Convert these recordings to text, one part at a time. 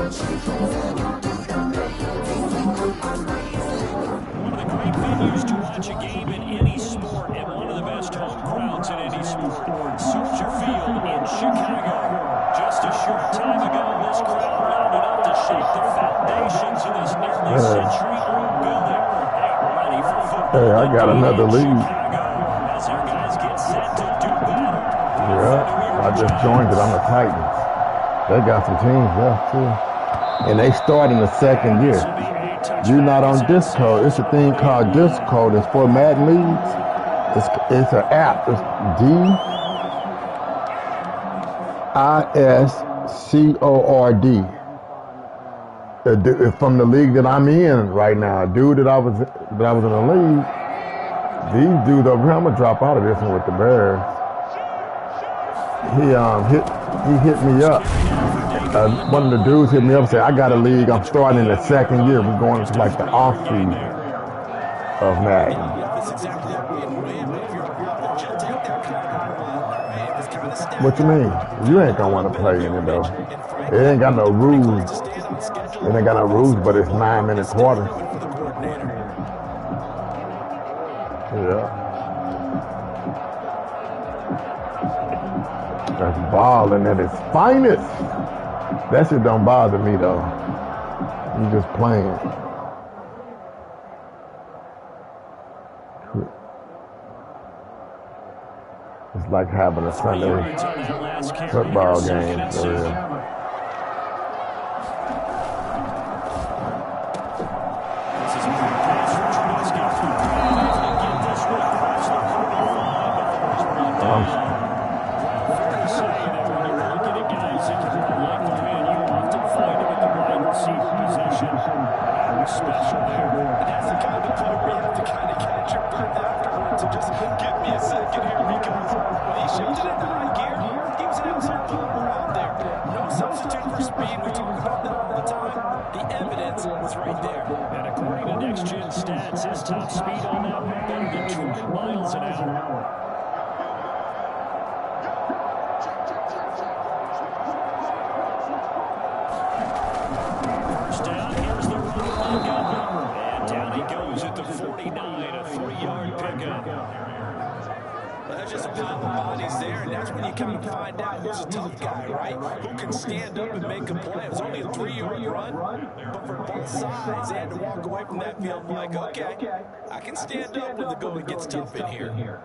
One of the great venues to watch a game in any sport, and one of the best home crowds in any sport. Soldier Field in Chicago. Just a short time ago, this crowd rounded up to shake the foundations of this nearly century-old building. Hey, ready for football. Hey, I got another lead. As their guys get set to do battle. Yeah, I just joined it. I'm the Titans. They got some teams left, too. And they start in the second year. You're not on Discord. It's a thing called Discord. It's for Madden leagues. It's an app. It's DISCORD. From the league that I'm in right now. Dude that I was in the league. These dudes over here, I'm gonna drop out of this one with the Bears. He hit me up. One of the dudes hit me up and said, I got a league. I'm starting in the second year. We're going into like the off season of Madden. What you mean? You ain't gonna want to play in it though. It ain't got no rules. It ain't got no rules, but it's 9-minute quarters. Yeah. That's balling at its finest. That shit don't bother me though. You just playing. It's like having a Sunday football game. For real. I can stand up when the going gets tough in here.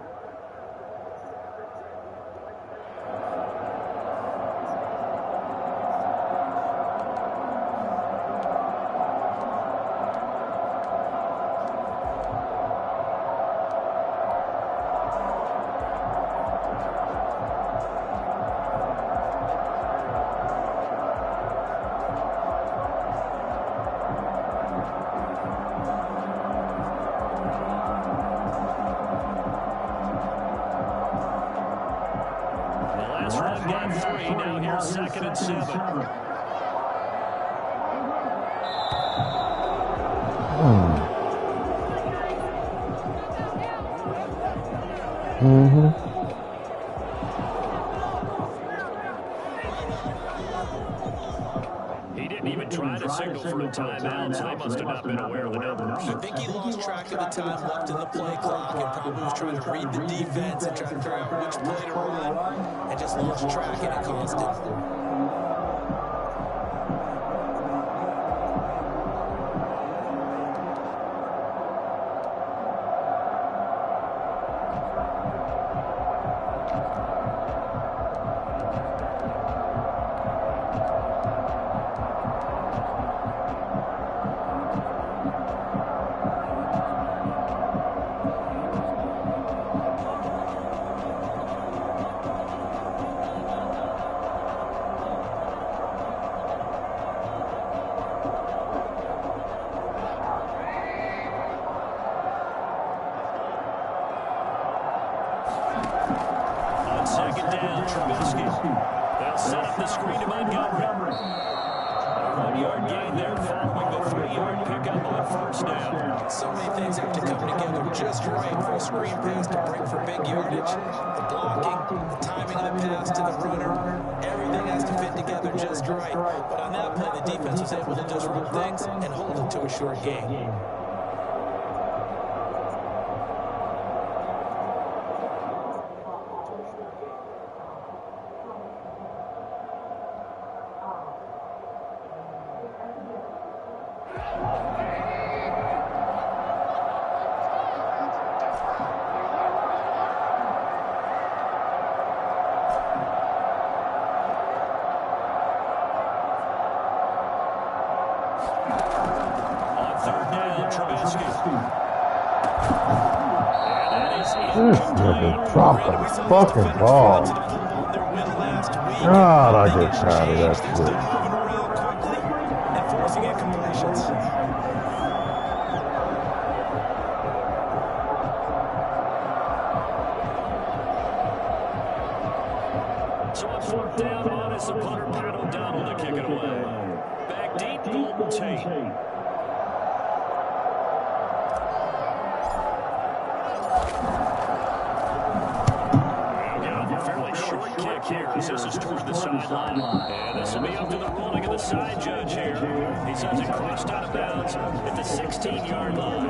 Second and 7. He didn't even try to signal for a timeout, so they must have not been aware of the numbers. I think he lost track of the time left in the play clock and probably was trying to read the defense and try to figure out which play to run and just lost track and it caused it. Second down, Trubisky. They'll set up the screen to Montgomery. 1 yard 3-yard gain there following the 3-yard pickup on first down. So many things have to come together just right for a screen pass to break for big yardage. The blocking, the timing of the pass to the runner, everything has to fit together just right. But on that play, the defense was able to disrupt things and hold it to a short gain. This nigga dropped the fucking ball. God, I get tired of that shit. So on fourth down, on is the punter, Pat O'Donnell, to kick it away. Back deep, Golden Tate. Here as this is toward the sideline. And this will be up to the ruling of the side judge here. He says it crossed out of bounds at the 16-yard line.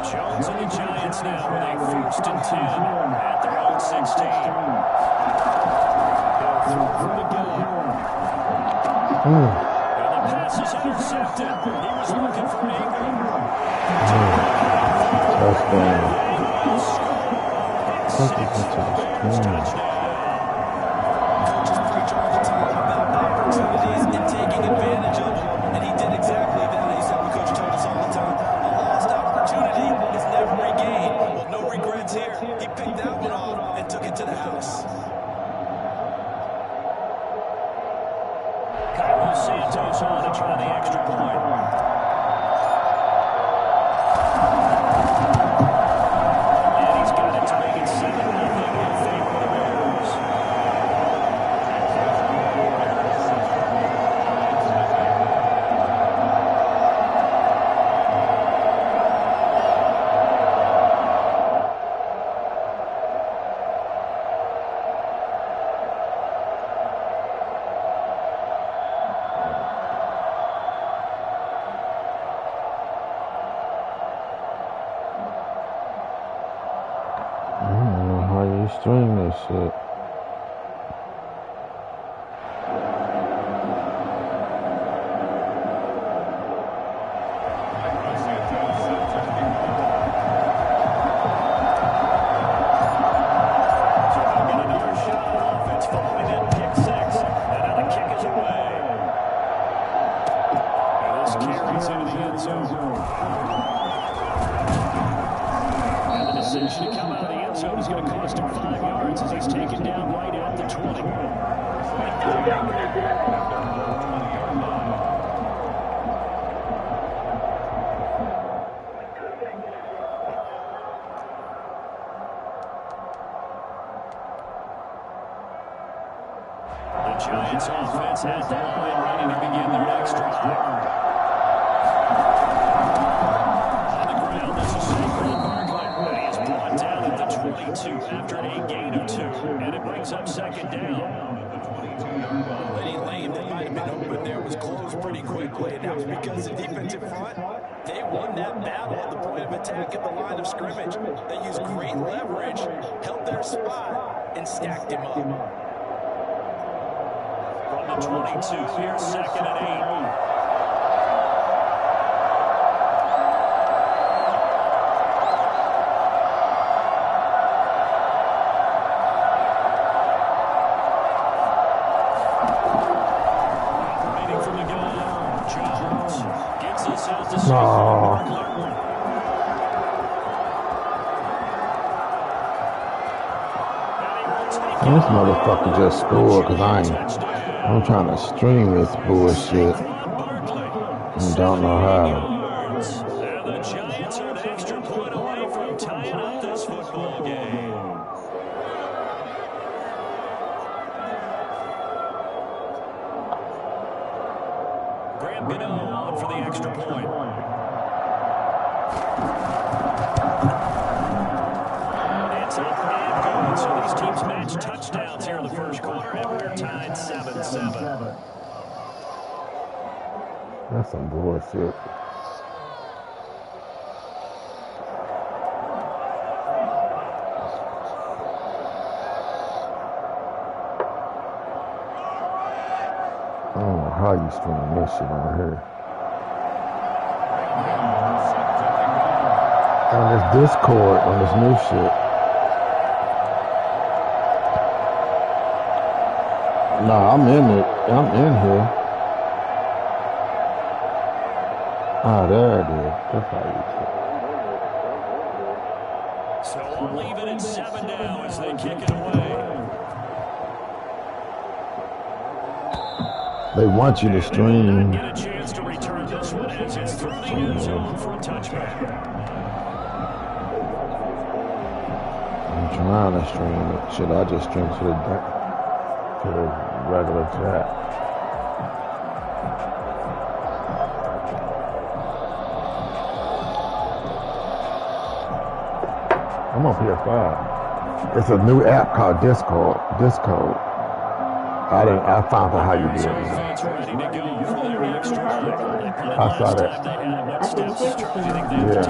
Jones and the Giants now with a 1st and 10 at their own 16. They'll throw from the gun. Pass is intercepted. He was looking for Ingram. Touchdown. Coaches preach all the time about opportunities and taking advantage of them, and he did exactly that. He said, Coach told us all the time, a lost opportunity is never regained. Well, no regrets here. He picked that one off and took it to the house. Santos on to try the extra point. And he's got it to make it 7-0 in favor of the Bears. String this shit. Giants offense at the line, ready to begin their next drive. On the ground, this is Saquon Barkley. He is brought down at the 22 after a gain of 2, and it brings up 2nd down. Any lane that might have been open there was closed pretty quickly, and that was because the defensive front, they won that battle at the point of attack at the line of scrimmage. They used great leverage, held their spot, and stacked him up. From the 22, here's 2nd and 8. No. This motherfucker just scored because I'm trying to stream this bullshit and don't know how. The Giants are an extra point away from tying up this football game. Graham Gano on for the extra point. It's up and good. So these teams match touchdowns here in the first quarter, and we're tied 7-7. That's some bullshit. I don't know how you stream this shit on here. On this Discord, on this new shit. Nah, I'm in it. I'm in here. Ah, there it is. That's how you So we'll leave it at 7 now as they kick it away. They want you to stream. Get a chance to return this one as it's through the end zone for a touchback. I'm trying to stream it. Should I just stream to the regular chat? I'm on PS5. It's a new app called Discord. I found out how you do it. I saw that. Yeah.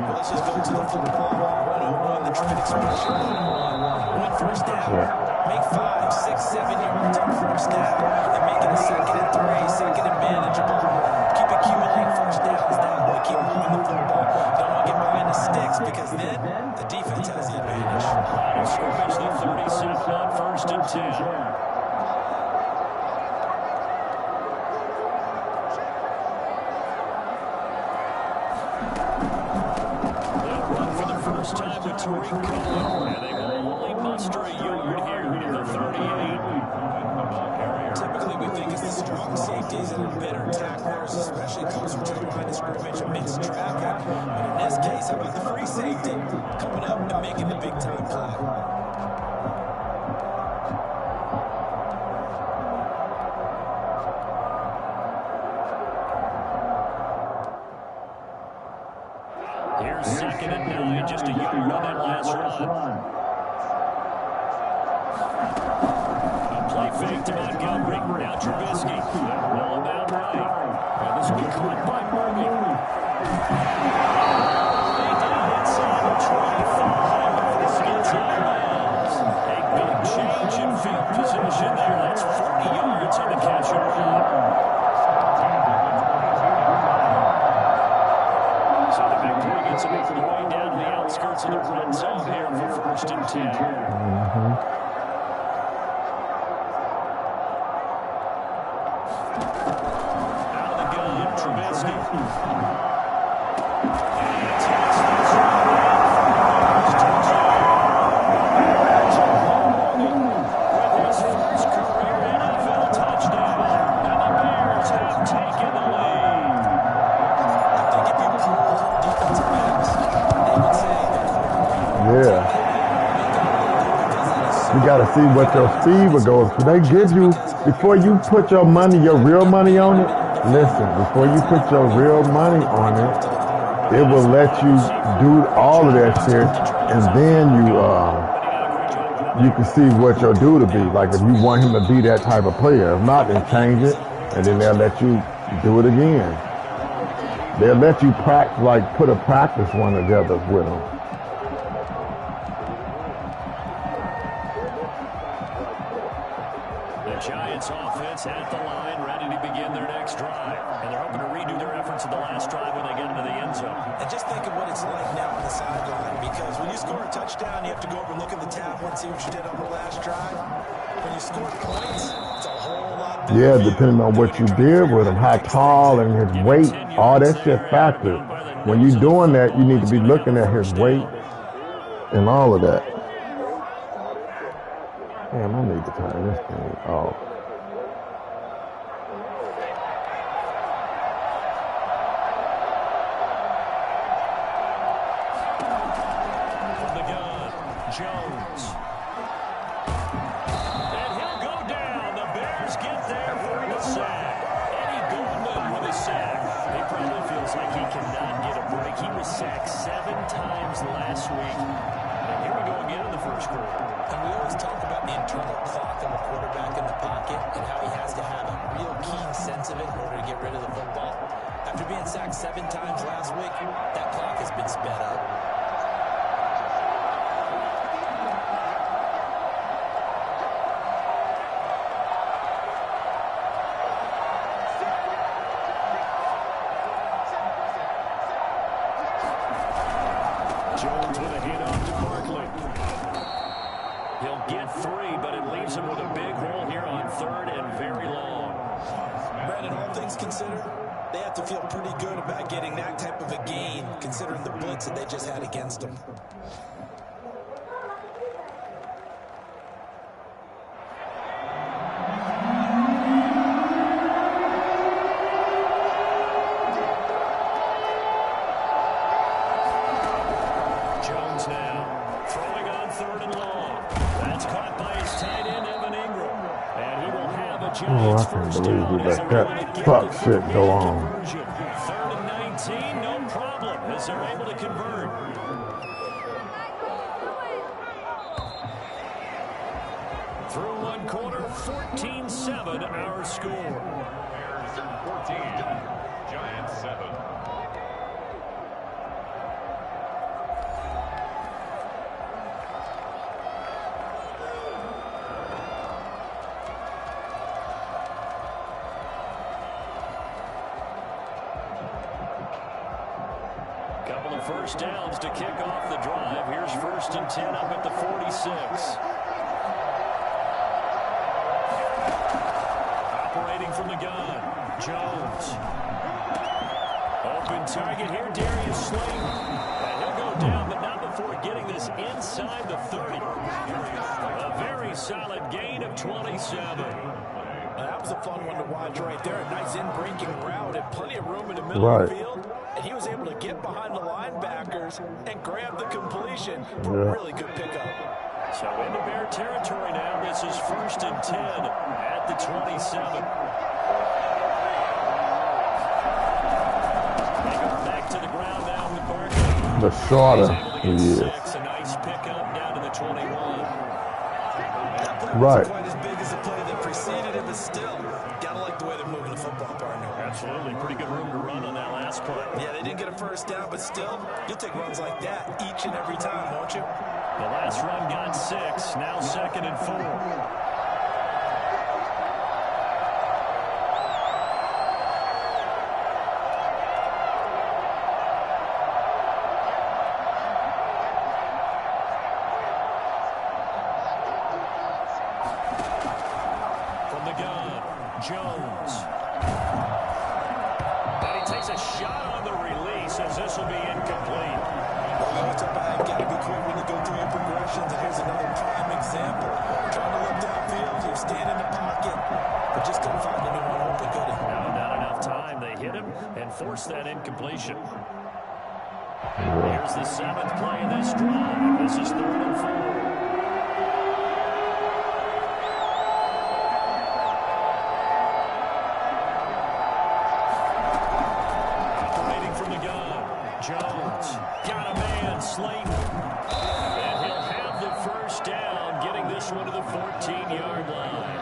Let's just go to the football. 101, the trade expression. 101. First down. Make 5, 6, 7 yards on first down. And make it a 2nd and 3, 2nd and manageable. Keep accumulating first downs that way. Keep moving the football. Don't want to get behind the sticks because then the defense has the advantage. Scrimmage the 37 on 1st and 10. Time with Tariq Cohen, and they will only muster a yard here in the 38. Typically, we think it's the strong safeties and better tacklers, especially closer to the line of scrimmage amidst traffic. But in this case, how about the free safety coming up and making the big-time play? Here's 2nd and 9, just a yard on that last run. A play fake to Montgomery. Now Trubisky. Ball down right. And this will be caught by Murray. They did inside 25. This gets out of bounds. A big change in field position there. That's 40 yards on the catch and run. So the victory gets a big way down the outskirts of the red zone here for 1st and 10. Out of the gun, Trubisky. With his first career NFL touchdown, and the Bears have taken the lead. Yeah. You got to see what your receiver goes. They give you, before you put your money, your real money on it, listen, before you put your real money on it, it will let you do all of that shit, and then you can see what your due to be. Like if you want him to be that type of player. If not, then change it, and then they'll let you do it again. They'll let you practice, like put a practice one together with them. The Giants offense at the line, ready to begin their next drive. And they're hoping to redo their efforts in the last drive when they get into the end zone. And just think of what it's like now on the sideline, because when you score a touchdown, you have to go over and look at the tablet and see what you did on the last drive. When you score points, it's a whole lot better. Yeah, depending on what you did with him, how tall and his weight, all that shit factors. When you're doing that, you need to be looking at his weight and all of that. Damn, I need to turn this thing off. Jones. And he'll go down. The Bears get there for the sack. Eddie Goldman with a sack. He probably feels like he cannot get a break. He was sacked 7 times last week. And here we go again in the first quarter. And we always talk about the internal clock of a quarterback in the pocket and how he has to have a real keen sense of it in order to get rid of the football. After being sacked 7 times last week, that clock has been sped up. Jones with a hit off to Barkley. He'll get 3, but it leaves him with a big hole here on 3rd and very long. Brandon, all things considered, they have to feel pretty good about getting that type of a gain, considering the blitz that they just had against them. Oh, I can't believe we let that fuck shit go on. 3rd and 19, no problem, as they're able to convert. Through 1 quarter, 14-7 our score. Bears 14, Giants 7. Couple of first downs to kick off the drive. Here's 1st and 10 up at the 46. Operating from the gun, Jones. Open target here, Darius Slayton. And he'll go down, but not before getting this inside the 30. A very solid gain of 27. That was a fun one to watch right there. A nice in-breaking route and plenty of room in the middle of the field. And he was able to get behind the linebackers and grab the completion for a really good pickup. So into Bear territory now. This is 1st and 10 at the 27. They go back to the ground now with Barkley. The shorter he is. A nice pickup down to the 21. Right. Quite as big as the play that preceded it, but still, gotta like the way they're moving the football, partner. Absolutely. Pretty good room to run on that last play. Yeah, they didn't get a first down, but still, you'll take runs like that each and every time, won't you? The last run got 6. Now 2nd and 4. From the gun, Jones. And he takes a shot on the release as this will be incomplete. Well, you always talk about how you gotta be quick when you go through your progressions, and here's another prime example. Trying to look downfield, he was standing in the pocket, but just couldn't find anyone open, could he? No, not enough time. They hit him and forced that incompletion. Here's the 7th play of this drive. This is 3rd and 4. Operating from the gun, Jones. Got a man, Slayton. And he'll have the first down, getting this one to the 14-yard line.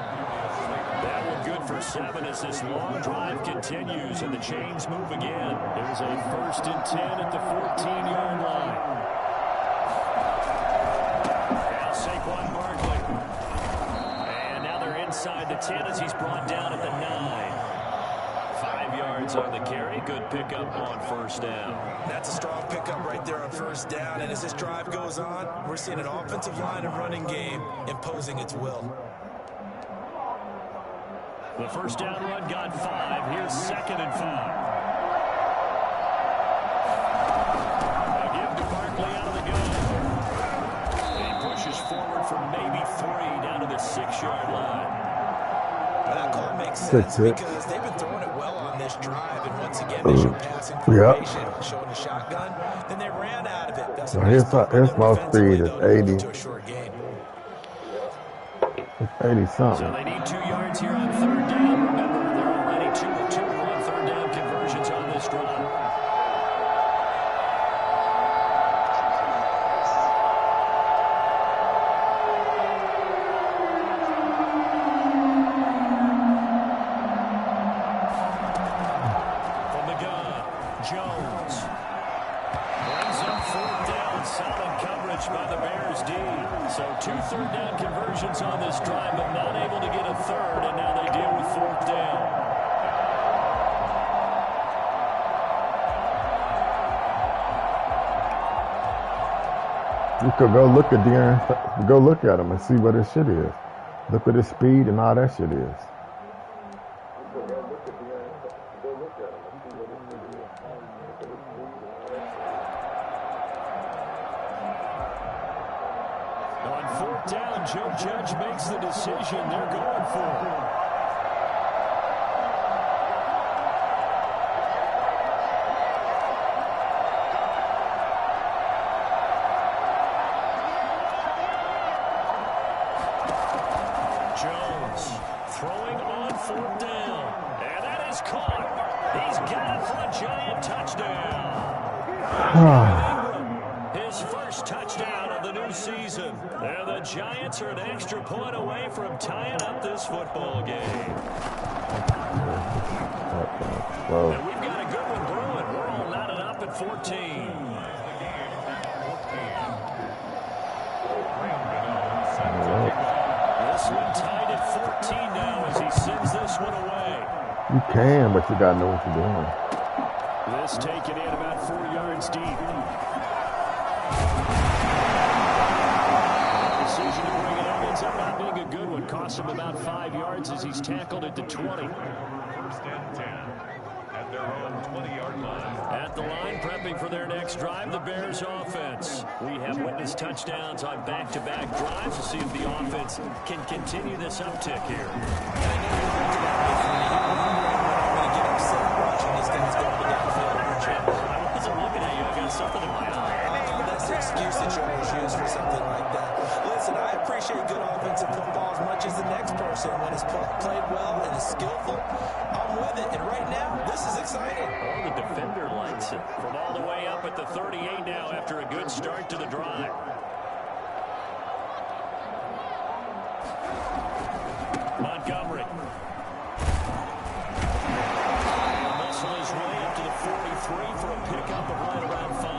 That one good for 7 as this long drive continues and the chains move again. There's a 1st and 10 at the 14-yard line. Now Saquon Barkley. And now they're inside the 10 as he's brought down at the 9. 5 yards on the carry. Good pickup on 1st down. That's a strong pickup right there on 1st down, and as this drive goes on, we're seeing an offensive line and running game imposing its will. The 1st down run got 5. Here's 2nd and 5. A give to Barkley out of the gun. And he pushes forward for maybe 3 down to the 6-yard line. That call makes sense because they've been throwing it well on on this drive, and once again they show passing formation, showing the shotgun. Then they ran out of it. That's a nice stop for them defensively, though, to hold it to a short gain. It's 80 something. So they need 2 yards here on third down. Remember, they're already 2 of 2 on third down conversions on this drive. From the gun, Jones brings up fourth down. Solid coverage by the Bears D. So 2 third down conversions on this drive, but not able to get a third, and now they deal with fourth down. You could go look at De'Aaron, go look at him and see what his shit is. Look at his speed and all that shit is. On fourth down, Joe Judge makes the decision. They're going for it. Jones throwing on fourth down. And that is caught. He's got it for a Giant touchdown. His first touchdown of the new season. And the Giants are an extra point away from tying up this football game. And we've got a good one brewing. We're all knotted up at 14. This one tied at 14 now as he sends this one away. You can, but you gotta know what you're doing. This taken in about 4 yards deep. Decision to bring it up ends up not being a good one. Cost him about 5 yards as he's tackled at the 20. First and 10 at their own 20-yard line. At the line, prepping for their next drive, the Bears offense. We have witnessed touchdowns on back-to-back drives. We'll see if the offense can continue this uptick here. I wasn't looking at you. I got something in my eye. That's the excuse that you always use for something like that. Listen, I appreciate good offensive football as much as the next person. When it's played well and is skillful, I'm with it. And right now, this is exciting. Oh, the defender lights it from all the way up at the 38 now after a good start to the drive. Montgomery. Muscle his way up to the 43 for a pickup of right around 5.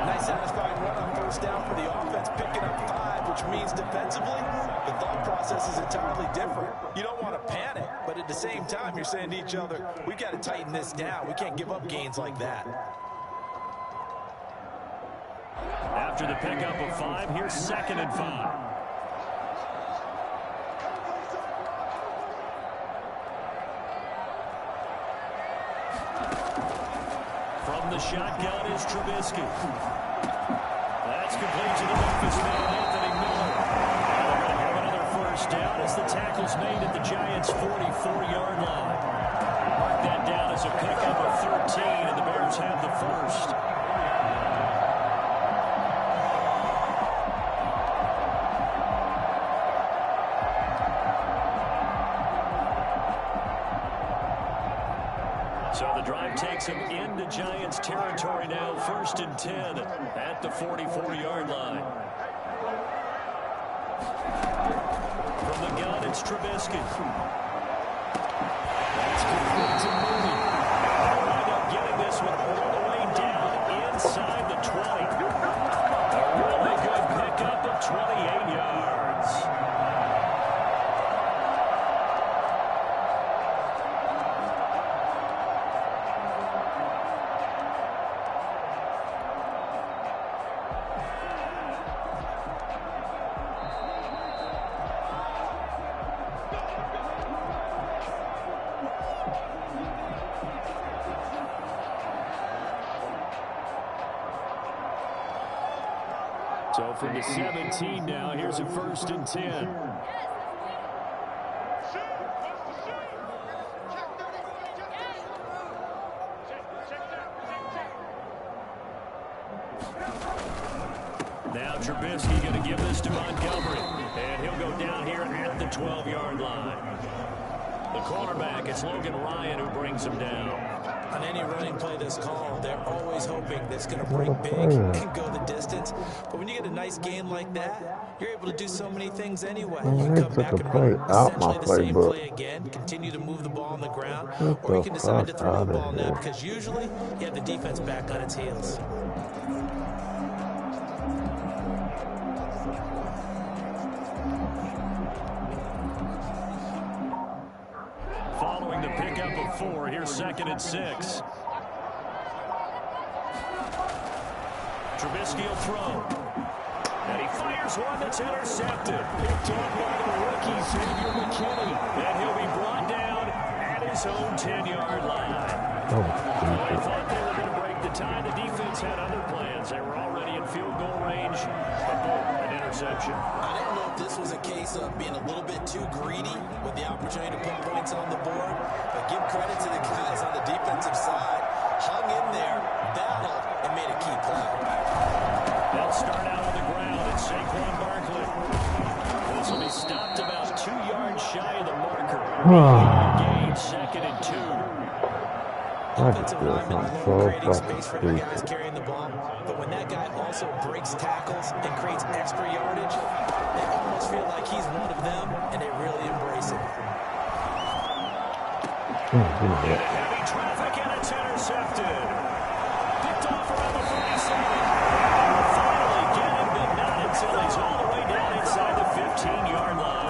Nice satisfying run on first down for the offense, picking up 5, which means defensively, the thought process is entirely different. You don't want to panic, but at the same time, you're saying to each other, we've got to tighten this down. We can't give up gains like that. After the pickup of 5, here's 2nd and 5. From the shotgun is Trubisky. That's complete to the Memphis man, Anthony Miller. They're going to have another first down as the tackle's made at the Giants' 44-yard line. Mark that down as a pickup of 13, and the Bears have the first. So the drive takes him into Giants territory now, 1st and 10 at the 44-yard line. From the gun, it's Trubisky. That's complete to Mooney. They'll wind up getting this one all the way down inside the 20. A really good pickup of 28 yards. So from the 17 now, here's a 1st and 10. Now Trubisky going to give this to Montgomery. And he'll go down here at the 12-yard line. The cornerback, it's Logan Ryan who brings him down. On any running play that's called, they're always hoping that's going to break big and go the distance. But when you get a nice gain like that, you're able to do so many things anyway. You can come back and run essentially the same play again, continue to move the ball on the ground, or you can decide to throw the ball now because usually you have the defense back on its heels. Following the pickup of 4, here's 2nd and 6. Trubisky will throw. And he fires one that's intercepted. Picked up by the rookie, Xavier McKinney. And he'll be brought down at his own 10-yard line. They thought they were going to break the tie. The defense had other plans. They were already in field goal range. But boom, an interception. I didn't know if this was a case of being a little bit too greedy with the opportunity to put points on the board, but give credit to the guys on the defensive side. Hung in there, battled, and made a key play. They'll start out on the ground at Saquon Barkley. This will be stopped about 2 yards shy of the marker. Gain, 2nd and 2. Offensive linemen love creating space for their guys carrying the ball, but when that guy also breaks tackles and creates extra yardage, they almost feel like he's one of them, and they really embrace it. Heavy traffic, and it's intercepted. Picked off around the 47. Finally get him, but not until he's all the way down inside the 15-yard line.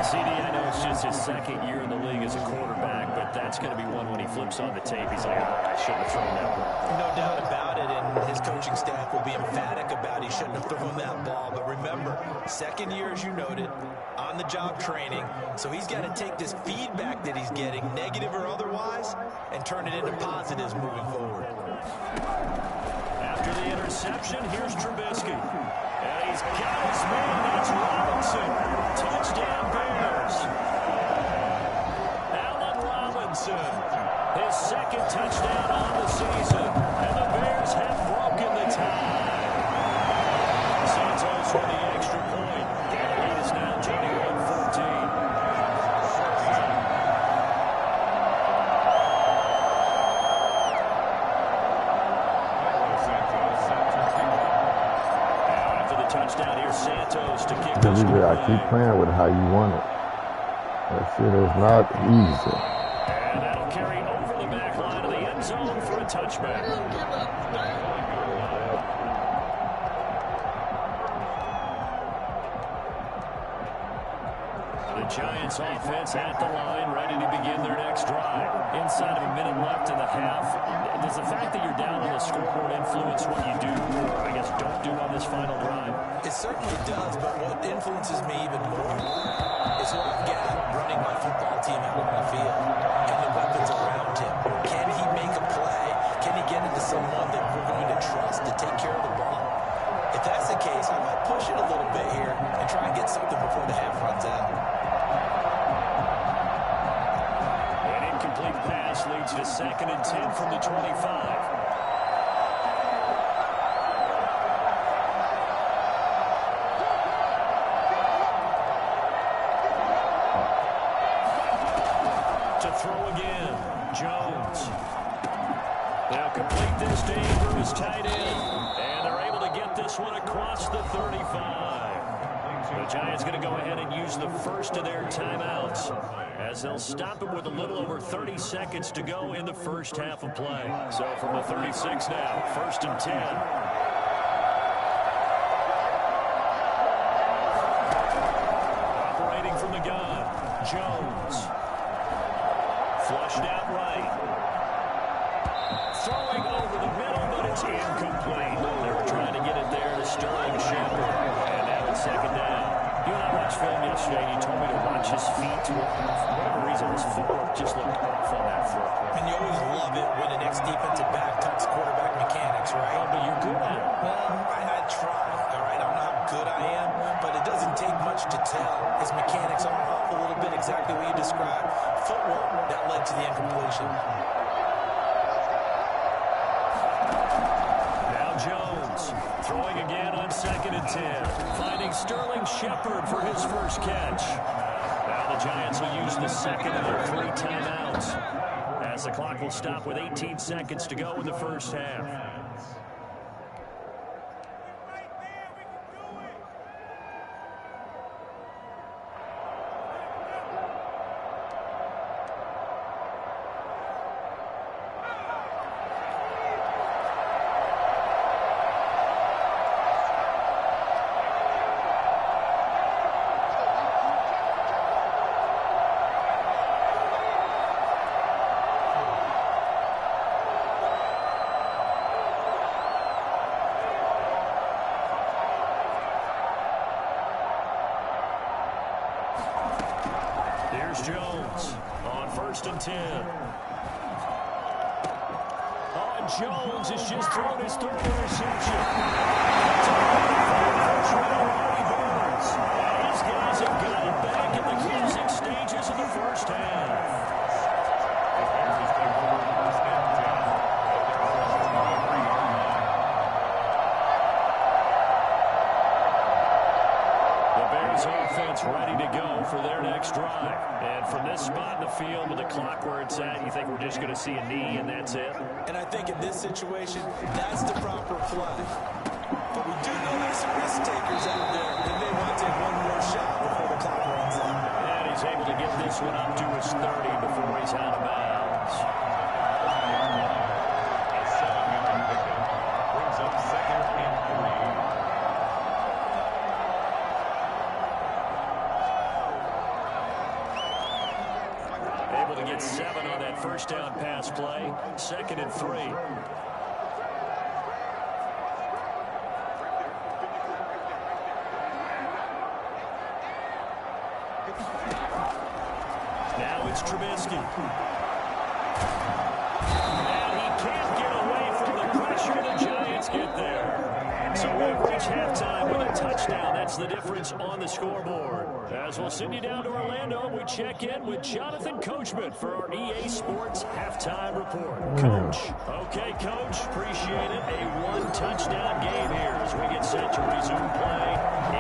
CD, I know it's just his 2nd year in the league as a quarterback, but that's going to be one when he flips on the tape. He's like, I shouldn't have thrown that one. No doubt about it, and his coaching staff will be emphatic about he shouldn't have thrown that ball. But remember, 2nd year, as you noted, on-the-job training, so he's got to take this feedback that he's getting, negative or otherwise, and turn it into positives moving forward. After the interception, here's Trubisky. And he's got his man. That's Robinson. Touchdown, Bears. Allen Robinson. His 2nd touchdown on the season. And the Bears have broken the tie. Santos for the extra point. The lead is now 21-14. Touchdown here, Santos to kick this one away. I keep playing with how you want it. That shit is not easy. And that'll carry over the back line of the end zone for a touchback. The Giants offense at the line, ready to begin their next drive. Inside of a minute left in the half. Does the fact that you're down on the scoreboard influence what you do, or I guess don't do on this final drive? It certainly does, but what influences me even more is who I've got running my football team out on the field and the weapons around him. Can he make a play? Can he get into someone that we're going to trust to take care of the ball? If that's the case, I might push it a little bit here and try and get something before the half runs out. An incomplete pass leads to 2nd and 10 from the 25. Throw again, Jones. They'll complete this to Andrews, tight end, and they're able to get this one across the 35. The Giants going to go ahead and use the first of their timeouts as they'll stop him with a little over 30 seconds to go in the first half of play. So from the 36 now, 1st and 10. Operating from the gun, Jones. Flushed out right. Throwing over the middle, but it's incomplete. They were trying to get it there to Sterling Shepard. And now it's 2nd down. You and I watched film yesterday, and you told me to watch his feet. For whatever reason, his footwork just looked off on that throw. And you always love it when an ex-defensive back talks quarterback mechanics, right? Oh, but you're good at it. Well, I try, all right? I don't know how good I am, but it doesn't take much to tell. His mechanics are off a little bit, exactly what you described. Footwork that led to the incompletion. Now Jones throwing again on second and 10. Finding Sterling Shepard for his first catch. Now the Giants will use the second of their 3 timeouts, as the clock will stop with 18 seconds to go in the first half. Here's Jones on 1st and 10. Oh, Jones has just thrown his 3rd interception. These guys have got it back in the closing stages of the first half. Offense ready to go for their next drive. And from this spot in the field with the clock where it's at, you think we're just going to see a knee and that's it? And I think in this situation, that's the proper play. But we do know there's some risk takers out there. They may want to take one more shot before the clock runs out. And he's able to get this one up to his 30 before he's out of bounds. A 7-yard pickup brings up 2nd and 3. Able to get 7 on that first down pass play. 2nd and 3. Now it's Trubisky. And he can't get away from the pressure. The Giants get there. So we've reached halftime with a touchdown. That's the difference on the scoreboard. As we'll send you down to Orlando, we check in with Jonathan Coachman for our EA Sports Halftime Report. Coach. Okay, Coach. Appreciate it. A 1-touchdown game here as we get set to resume play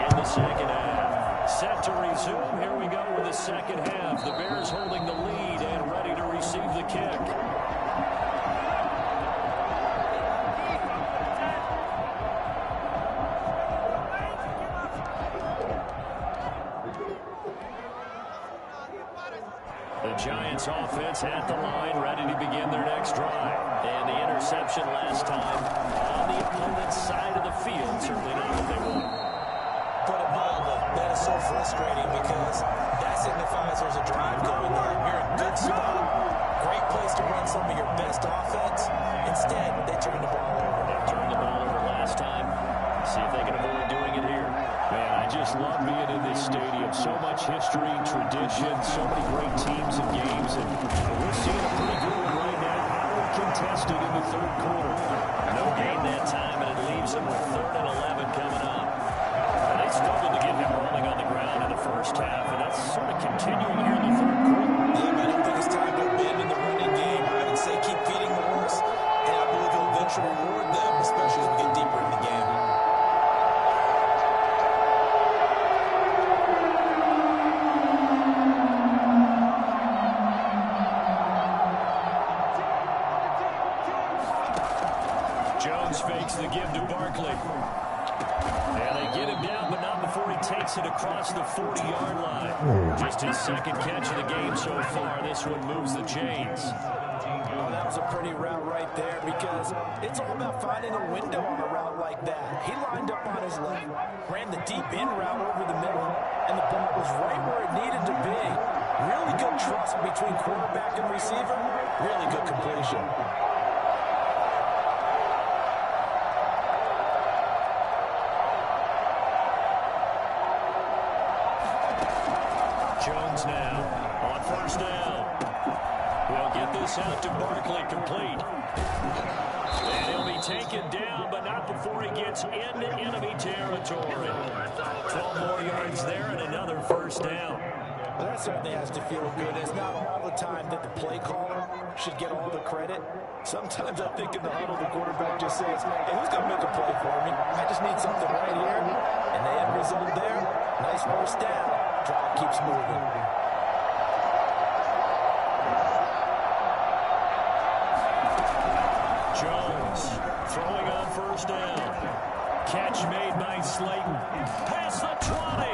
in the second half. Set to resume. Here we go with the second half. The Bears holding the lead and ready to receive the kick. The Giants offense at the line, ready to begin their next drive. And the interception last time on the opponent's side of the field. Certainly not what they want. Put it mildly, that is so frustrating because that signifies there's a drive going on. You're in a good spot. Great place to run some of your best offense. Instead, they turn the ball over. They turned the ball over last time. See if they can avoid doing it here. Man, I just love being in this stadium. So much history, tradition, so many great teams and games. And we're seeing a pretty good one right now. Howard contested in the 3rd quarter. No gain that time, and it leaves them with 3rd and 11 coming up. And they struggled to get him rolling on the ground in the first half, and that's sort of continuing here in the 3rd quarter. Yeah, but I don't think it's time to abandon the running game. I would say keep feeding the horse, and I believe he'll eventually reward them, especially as we get deeper in the game. Fakes the give to Barkley. And they get him down, but not before he takes it across the 40-yard line. Just his 2nd catch of the game so far. This one moves the chains. Oh, that was a pretty route right there because it's all about finding a window on a route like that. He lined up on his left, ran the deep in route over the middle, and the ball was right where it needed to be. Really good trust between quarterback and receiver. Really good completion. Jones now on 1st down. We'll get this out to Barkley, complete. And he'll be taken down, but not before he gets into enemy territory. 12 more yards there and another 1st down. That certainly has to feel good. It's not all the time that the play caller should get all the credit. Sometimes I think in the huddle, the quarterback just says, hey, who's going to make a play for me? I just need something right here. And the end result there, nice first down. Drive keeps moving. Jones throwing on first down. Catch made by Slayton. Past the 20.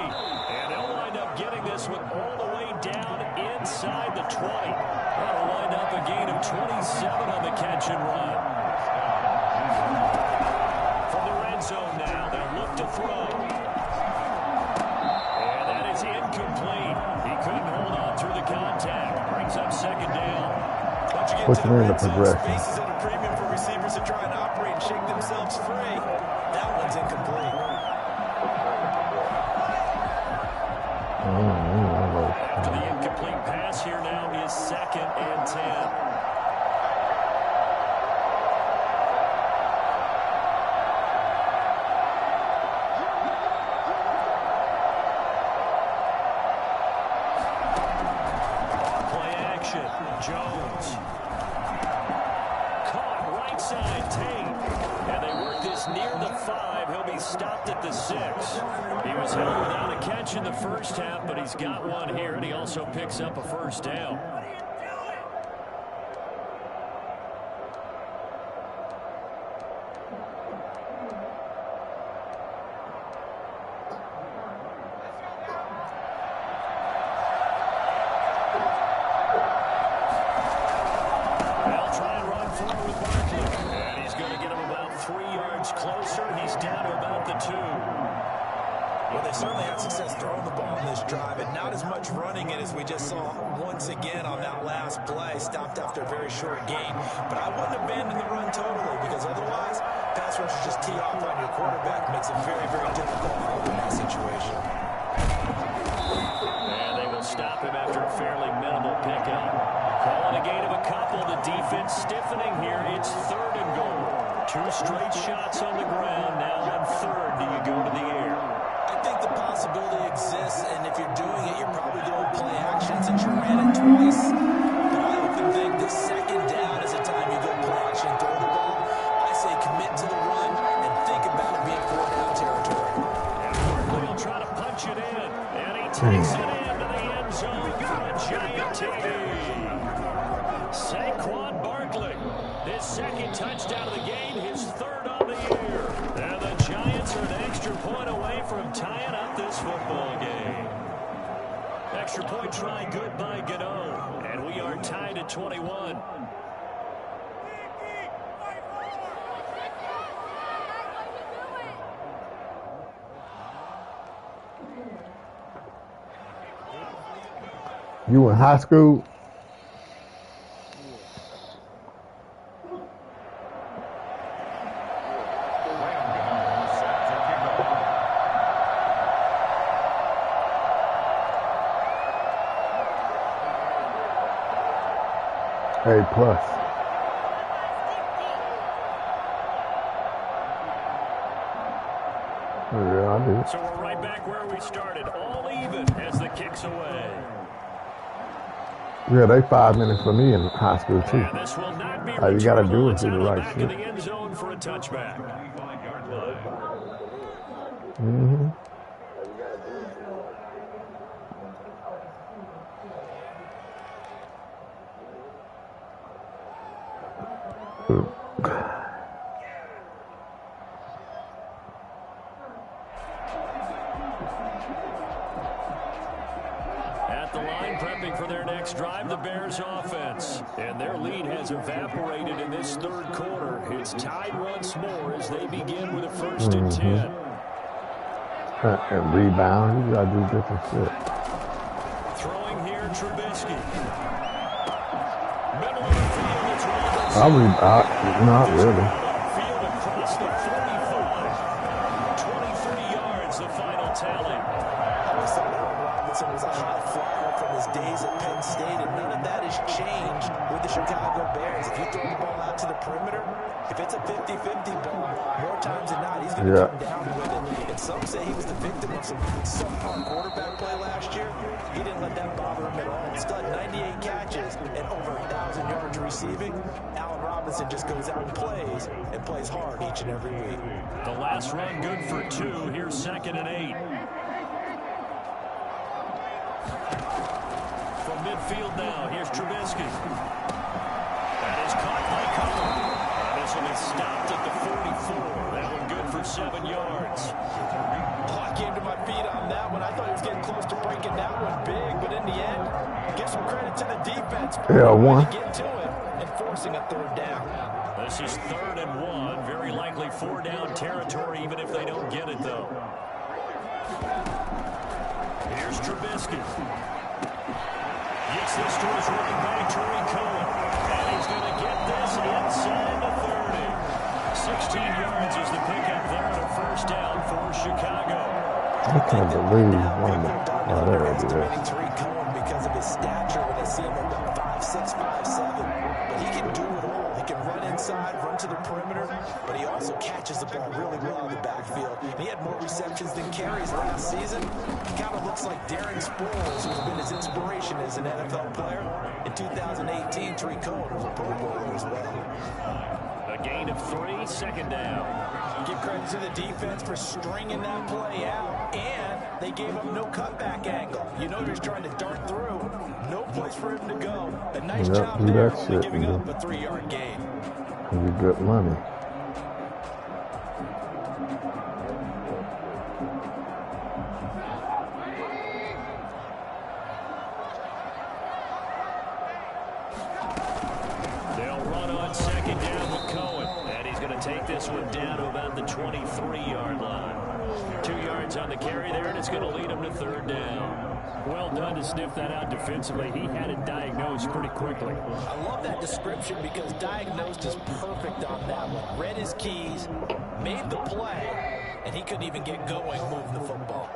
And he'll wind up getting this one all the way down inside the 20. That'll wind up a gain of 27 on the catch and run. From the red zone now, they'll look to throw. And that is incomplete. He couldn't hold on through the contact. Brings up second down. What's the name of the progression? Space is at a premium for receivers to try and operate and shake themselves free. That one's incomplete. After the incomplete pass, here now is 2nd and 10. Jones. Caught right side, Tate. And they work this near the 5. He'll be stopped at the 6. He was held without a catch in the first half, but he's got one here, and he also picks up a first down. Well, they certainly had success throwing the ball in this drive, and not as much running it as we just saw once again on that last play. Stopped after a very short gain. But I wouldn't abandon the run totally, because otherwise, pass rushers just tee off on your quarterback. Makes it very, very difficult for him in that situation. And they will stop him after a fairly minimal pickup. Calling a gain of a couple. The defense stiffening here. It's 3rd and goal. 2 straight shots on the ground. Now on 3rd, do you go to the air? I think the possibility exists, and if you're doing it, you're probably going to play action since you ran it twice. But I often think the 2nd down is the time you go play action and throw the ball. I say commit to the run and think about it being 4th down territory. And Barkley will try to punch it in, and he takes it into the end zone for a giant TD. Saquon Barkley, his 2nd touchdown of the game, his 3rd on the year. And the Giants are an extra point away from tying up this football game. Extra point try good by Gano, and we are tied at 21. You in high school? A+. Yeah, I do. So we're right back where we started, all even as the kick's away. Yeah, they 5 minutes for me in high school too. And this will not be All you gotta do is returnable. do the It's out of right the back shit. of the end zone for a touchback. Mm-hmm. At the line, prepping for their next drive, the Bears offense. And their lead has evaporated in this 3rd quarter. It's tied once more as they begin with a 1st and 10. And rebound, you gotta do different shit. Throwing here, Trubisky. Middle of the field, it's Robinson. Not really. Field across the 45. 23 yards, the final tally. I always thought Allen Robinson was a high flyer from his days at Penn State, and none of that has changed with the Chicago Bears. If you throw the ball out to the perimeter, if it's It's a 50-50 ball. More times than not, he's going to come down with it. And some say he was the victim of some subpar quarterback play last year. He didn't let that bother him at all. Stud 98 catches and over 1,000 yards receiving. Allen Robinson just goes out and plays hard each and every week. The last run good for 2. Here's 2nd and 8. From midfield now, here's Trubisky. That is caught by Cohen. This one is stopped at the 44. That one good for 7 yards. I came to my feet on that one. I thought he was getting close to breaking that one big, but in the end, give some credit to the defense. One. To get to it and forcing a 3rd down. This is 3rd and 1. Very likely 4-down territory, even if they don't get it, though. Here's Trubisky. Gets this to his running back, Tariq Cohen. And he's going to get this inside the 30. 16 yards is the pickup there on a 1st down for Chicago. I can't believe there it is. Tariq Cohen because of his stature when they see him about 5'6", 5'7". But he can do it all. He can run inside, run to the perimeter, but he also catches the ball really well in the backfield. And he had more receptions than carries last season. He kind of looks like Darren Sproles, who's been his inspiration as an NFL player. In 2018, Tariq Cohen was a Pro Bowler as well. A gain of 3, 2nd down. Give credit to the defense for stringing that play out, and they gave him no cutback angle. You know he was trying to dart through. No place for him to go. A nice job there, only giving up a 3-yard gain. You good money. They'll run on 2nd down with Cohen. And he's going to take this one down to about the 23-yard line. 2 yards on the carry there, and it's going to lead him to 3rd down. Well done to sniff that out defensively. He had it diagnosed pretty quickly. I love that description because diagnosed is perfect on that one. Read his keys, made the play, and he couldn't even get going moving the football.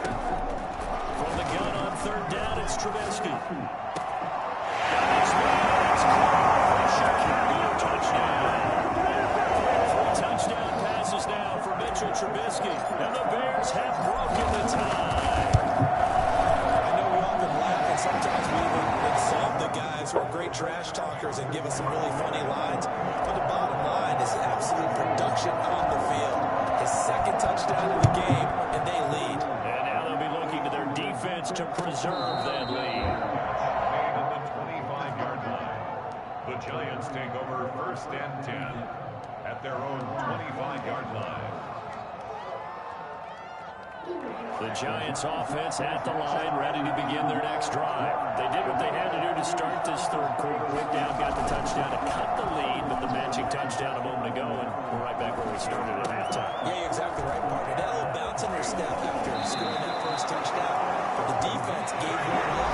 From the gun on 3rd down, it's Trubisky. Touchdown passes now for Mitchell Trubisky, and the Bears have broken the tie. I know we often laugh, and sometimes we even insult the guys who are great trash talkers and give us some really funny lines. But the bottom line is absolute production on the field. His 2nd touchdown of the game, and they lead. And now they'll be looking to their defense to preserve that lead. At the 25-yard line. The Giants take over 1st and 10 at their own 25-yard line. The Giants offense at the line, ready to begin their next drive. They did what they had to do to start this 3rd quarter. Went down, got the touchdown to cut the lead, but the matching touchdown a moment ago, and we're right back where we started at halftime. Yeah, you're exactly right, partner. That little bounce in their step after scoring that 1st touchdown, but the defense gave them up.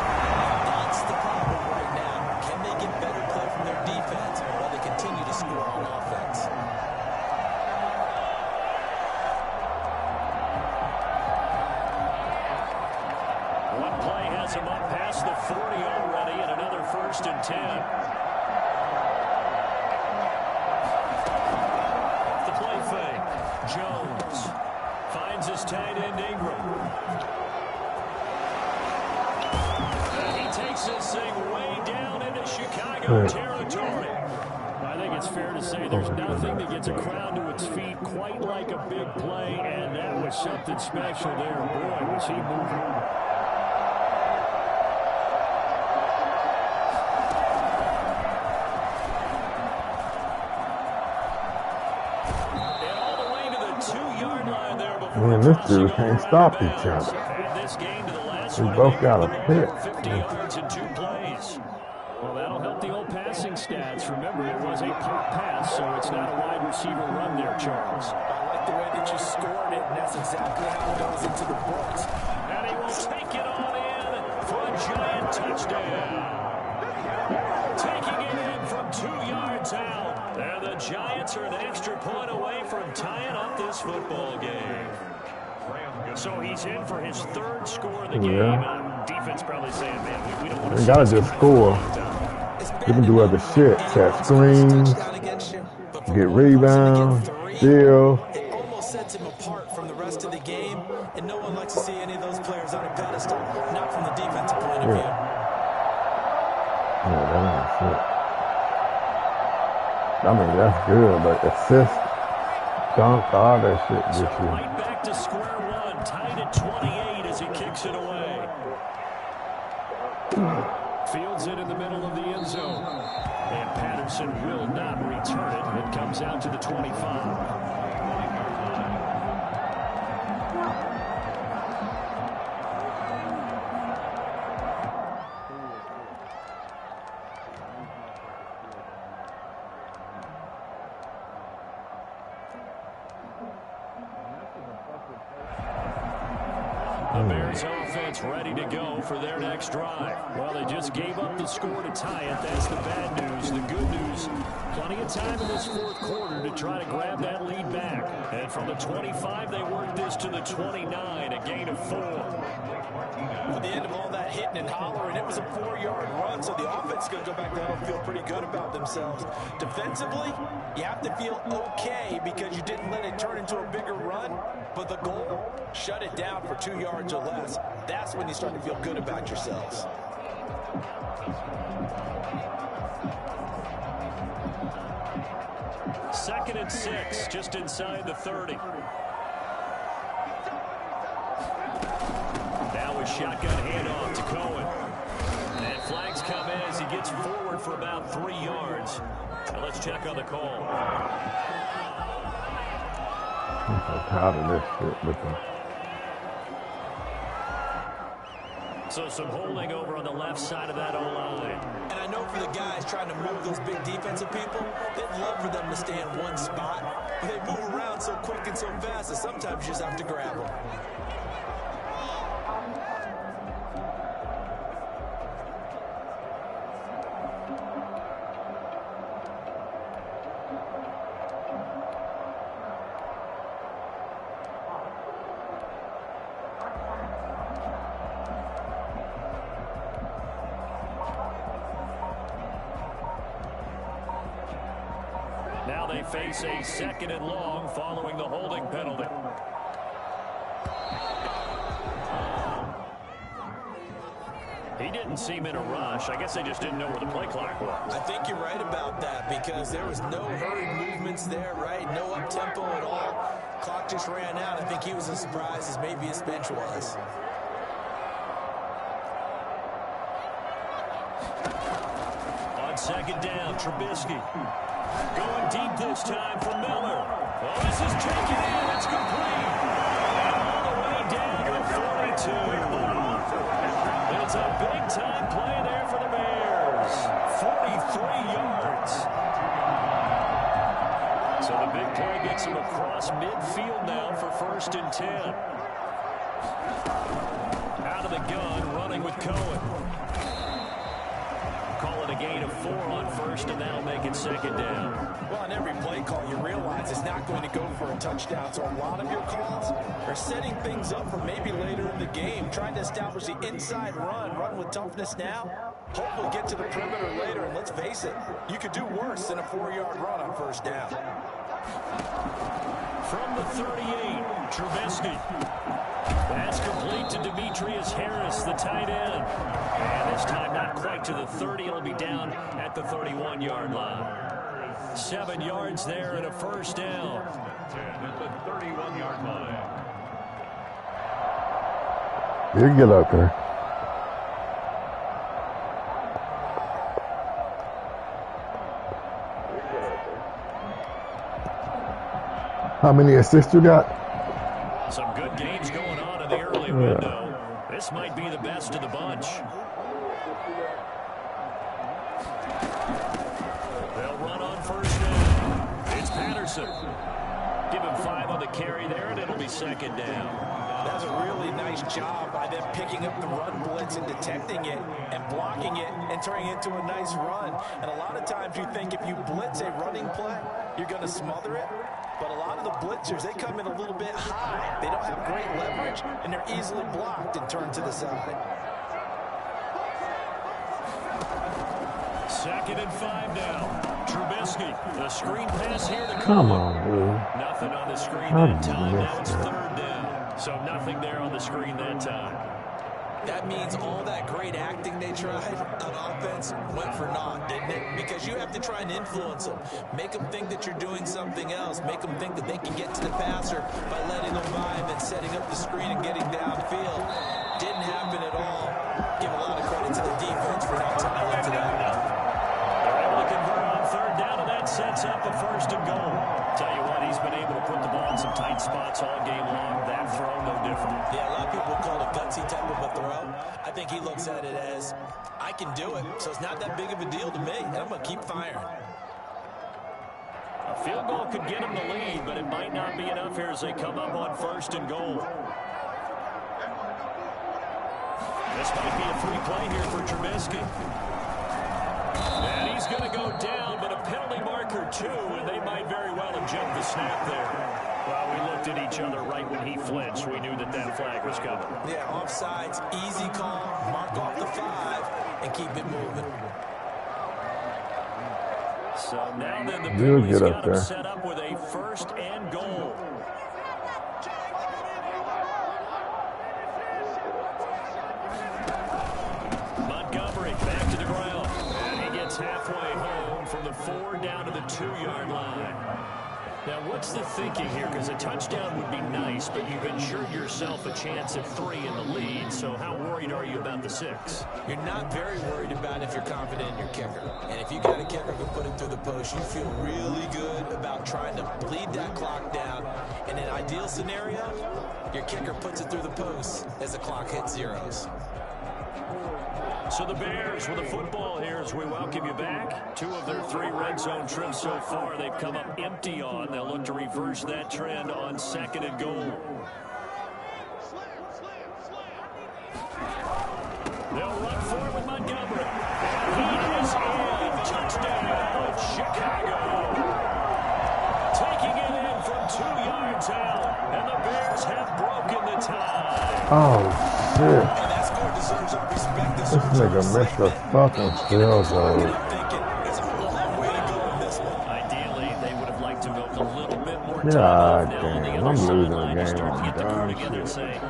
That's the problem right now. Can they get better play from their defense while they continue to score on offense? One play has him up past the 40 already, and another 1st and 10. The play fake. Jones finds his tight end Ingram. And he takes this thing way down into Chicago territory. I think it's fair to say there's nothing that gets a crowd to its feet quite like a big play, and that was something special there. Boy, was he moving. Man, this dude can't stop each other. We both got a pick. 50 yards in 2 plays. Well, that'll help the old passing stats. Remember, it was a pop pass, so it's not a wide receiver run there, Charles. I like the way that you scored it, and that's exactly how it goes into the books. And he will take it on in for a giant touchdown. Taking it in from 2 yards out. And the Giants are an extra point away from tying up this football game. So he's in for his 3rd score of the game. And defense probably saying, man, we don't want to. They got to just score. They can do other shit. Set screens, get rebounds, steal. It almost sets him apart from the rest of the game, and no one likes to see any of those players on a pedestal, not from the defensive point of view. Yeah, that ain't shit. I mean, that's good, but assist, dunk, all that shit this year. Right back to square one, tied at 28 as he kicks it away. Fields it in the middle of the end zone. And Patterson will not return it. It comes out to the 25. The Bears offense ready to go for their next drive. Well, they just gave up the score to tie it. That's the bad news. The good news, plenty of time in this fourth quarter to try to grab that lead back. And from the 25, they worked this to the 29, a gain of 4. At the end of all that hitting and hollering, it was a 4-yard run, so the offense is going to go back there and feel pretty good about themselves. Defensively, you have to feel okay because you didn't let it turn into a bigger run, but the goal, shut it down for 2 yards or less. That's when you start to feel good about yourselves. Second and 6, just inside the 30. Now a shotgun handoff to Cohen. And flags come in as he gets forward for about 3 yards. Now let's check on the call. I'm so tired of this shit with them. So some holding over on the left side of that O-line. And I know for the guys trying to move those big defensive people, they'd love for them to stay in one spot. But they move around so quick and so fast that sometimes you just have to grab them. Now they face a second and long following the holding penalty. He didn't seem in a rush. I guess they just didn't know where the play clock was. I think you're right about that because there was no hurried movements there, right? No up-tempo at all. Clock just ran out. I think he was as surprised as maybe his bench was. On second down, Trubisky. Going deep this time for Miller. Well, this is taken in. It's complete. All the way down to 42. It's a big-time play there for the Bears. 43 yards. So the big play gets him across midfield now for 1st and 10. Out of the gun, running with Cohen. Call it a gain of 4 on 1st, and that'll make it 2nd down. Well, on every play call, you realize it's not going to go for a touchdown. So a lot of your calls are setting things up for maybe later in the game, trying to establish the inside run with toughness now. Hopefully get to the perimeter later, and let's face it, you could do worse than a 4-yard run on 1st down. From the 38, Trubisky. That's complete to Demetrius Harris, the tight end. And this time not quite to the 30. It'll be down at the 31-yard line. 7 yards there and a 1st down. At the 31-yard line. You get up there. How many assists you got? Some good games going on in the early window. This might be the best of the bunch. They'll run on 1st down. It's Patterson. Give him 5 on the carry there, and it'll be 2nd down. That's a really nice job by them picking up the run blitz and detecting it and blocking it and turning it into a nice run. And a lot of times you think if you blitz a running play, you're going to smother it. But a lot of the blitzers, they come in a little bit high. They don't have great leverage, and they're easily blocked and turned to the side. 2nd and 5 now. Trubisky, the screen pass here to Come on, dude. Nothing on the screen How that did you time. miss Now it's that? 3rd down. So nothing there on the screen that time. That means all that great acting they tried on offense went for naught, didn't it? Because you have to try and influence them. Make them think that you're doing something else. Make them think that they can get to the passer by letting them by and then setting up the screen and getting downfield. Didn't happen at all. Give a lot of credit to the defense for not turning into that. They're able to convert on 3rd down, and that sets up a 1st and goal. Tell you what, he's been able to put the ball in some tight spots all game long. That throw, no different. Yeah, a lot of people call it a gutsy type of a throw. I think he looks at it as, I can do it, so it's not that big of a deal to me, and I'm going to keep firing. A field goal could get him the lead, but it might not be enough here as they come up on 1st and goal. This might be a free play here for Trubisky. And he's going to go down, but a penalty marker too, and they might very well have jumped the snap there. Well, we looked at each other right when he flinched. We knew that that flag was coming. Yeah, offsides, easy call, mark off the 5, and keep it moving. So now then the You'll penalty's get up got him there. set up with a 1st and goal. Montgomery back to the ground. And he gets halfway home from the 4 down to the 2-yard line. Now, what's the thinking here? Because a touchdown would be nice, but you've ensured yourself a chance at 3 in the lead, so how worried are you about the 6? You're not very worried about if you're confident in your kicker. And if you got a kicker who put it through the post, you feel really good about trying to bleed that clock down. In an ideal scenario, your kicker puts it through the post as the clock hits zeros. So the Bears with the football here as we welcome you back. 2 of their 3 red zone trips so far they've come up empty on. They'll look to reverse that trend on 2nd and goal. They'll run forward with Montgomery. He is in. Touchdown, Chicago. Taking it in from 2 yards out. And the Bears have broken the tie. Oh, shit. And that score deserves our respect. This nigga missed the fucking field goal. Ideally, they would have liked to milk a little bit more God time. Now on the damn, other I'm losing sideline, the you game start to on get the crew dumb together and shit. say,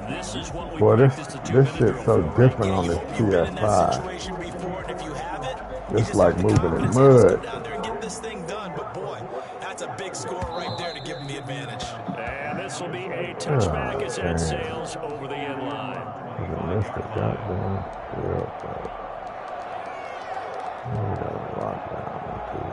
this is what we Boy, practiced the this 2-minute shit's so drill for. different on this PS5. It's like moving in mud. Down there and get this thing done, but boy, that's a big score right there to give them the advantage. And this will be a touchback as that sails over the end line. I missed the goddamn field goal. We got a lockdown too.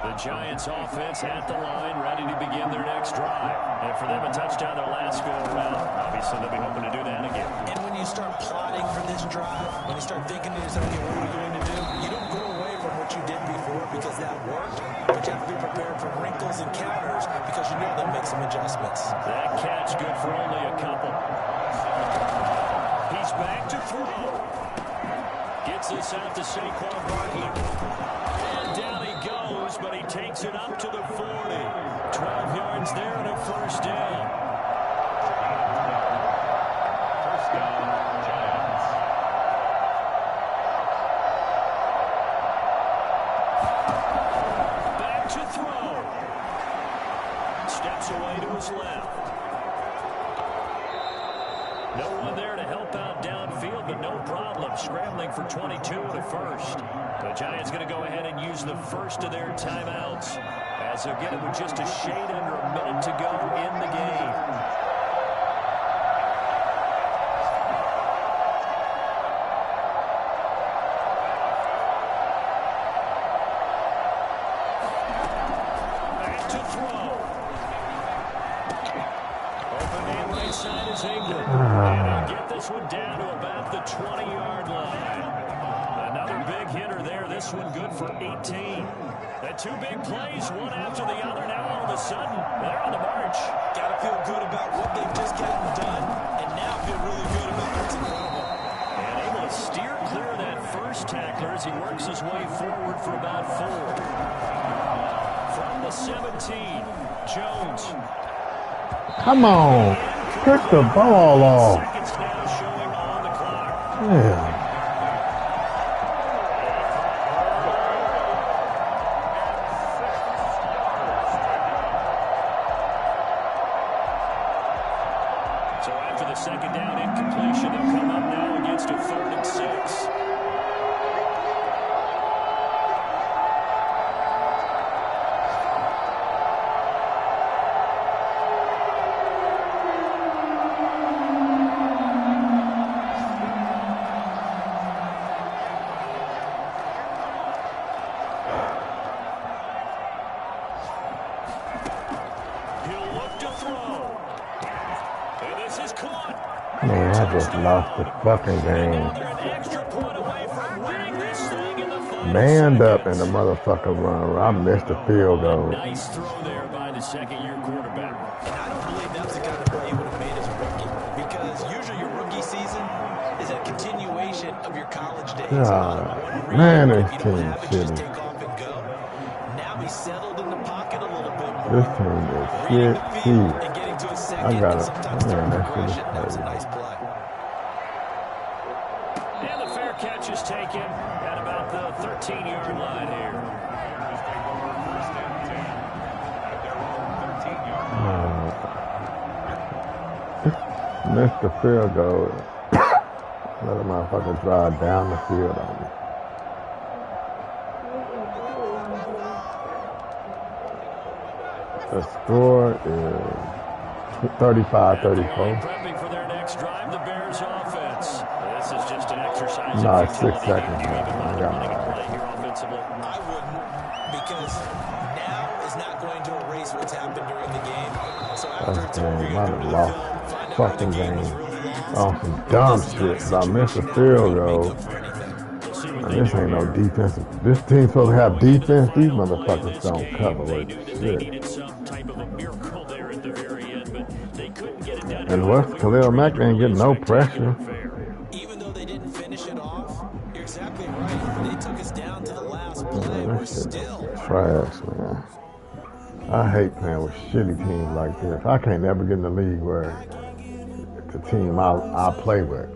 The Giants offense at the line, ready to begin their next drive. And for them, a touchdown their last go around. Obviously, they'll be hoping to do that again. And when you start plotting for this drive, when you start thinking to yourself, okay, what are we going to do? You don't go away from what you did before because that worked, but you have to be prepared for wrinkles and counters because you know they'll make some adjustments. That catch good for only a couple. He's back to throw. Gets this out to Saquon Barkley. And down he goes, but he takes it up to the 40. 12 yards there and a 1st down. First down, Giants. Back to throw. Steps away to his left. No one there to help out downfield, but no problem. Scrambling for 22 and a 1st. The Giants going to go ahead and use the first of their timeouts as they'll get it with just a shade under a minute to go in the game. Back to throw. Open man right side is Ingram. And he'll get this one down to about the 20-yard line. Another big hitter there. This one good for 18. The 2 big plays, one after the other. Now all of a sudden, they're on the march. Got to feel good about what they've just gotten done, and now feel really good about what's in front of them. And able to steer clear of that first tackler as he works his way forward for about 4. 17, Jones. Come on. Push the ball off. Seconds now showing on the clock. Yeah. So after the second down incompletion, they'll come up now against a 3rd and 6. He'll look to throw. And this is caught. Man, I just lost the fucking game. They're an extra point away from winning this thing in the final Manned up seconds. in the motherfucker run. I missed the field goal. Nice throw there by the second-year quarterback. And I don't believe that was the kind of play he would have made as a rookie. Because usually your rookie season is a continuation of your college days. Man, If this you don't team have it, just shitty. take off and go. Now he's settled in the pocket a little bit more. This team is Reading the field shit. and getting to a I second got and it. sometimes Man, throwing that shit is progression. That was a crazy. nice play. And the fair catch is taken at about the 13-yard line here. Bears take over 1st and 10 at their own 13-yard line. Missed the field goal. Let a motherfucker drive down the field on me. The score is 35-34. Prepping for their next drive, the Bears offense. This is just an exercise No, in it's 6 futility. seconds. Do you even I bother got running a it. play here offensively? I wouldn't, because now is not going to erase what's happened during the game. So after That's it's over, game. you're I going to done go to the lost film, find out fucking where the game was game really lost. on some dumb shit. 'Cause I missed the field goal. Make up for anything. We'll see what And they this do ain't no here. defensive. This team's supposed to have defense. These This motherfuckers don't game, cover they it. knew that they Shit. needed some type of a miracle there at the very end, but they couldn't get it done. And what's Khalil Mack ain't getting no pressure. Even though they didn't finish it off, you're exactly right. They took us down to the last play. Man, We're this shit still. trash, man. I hate playing with shitty teams like this. I can't never get in the league where the team I play with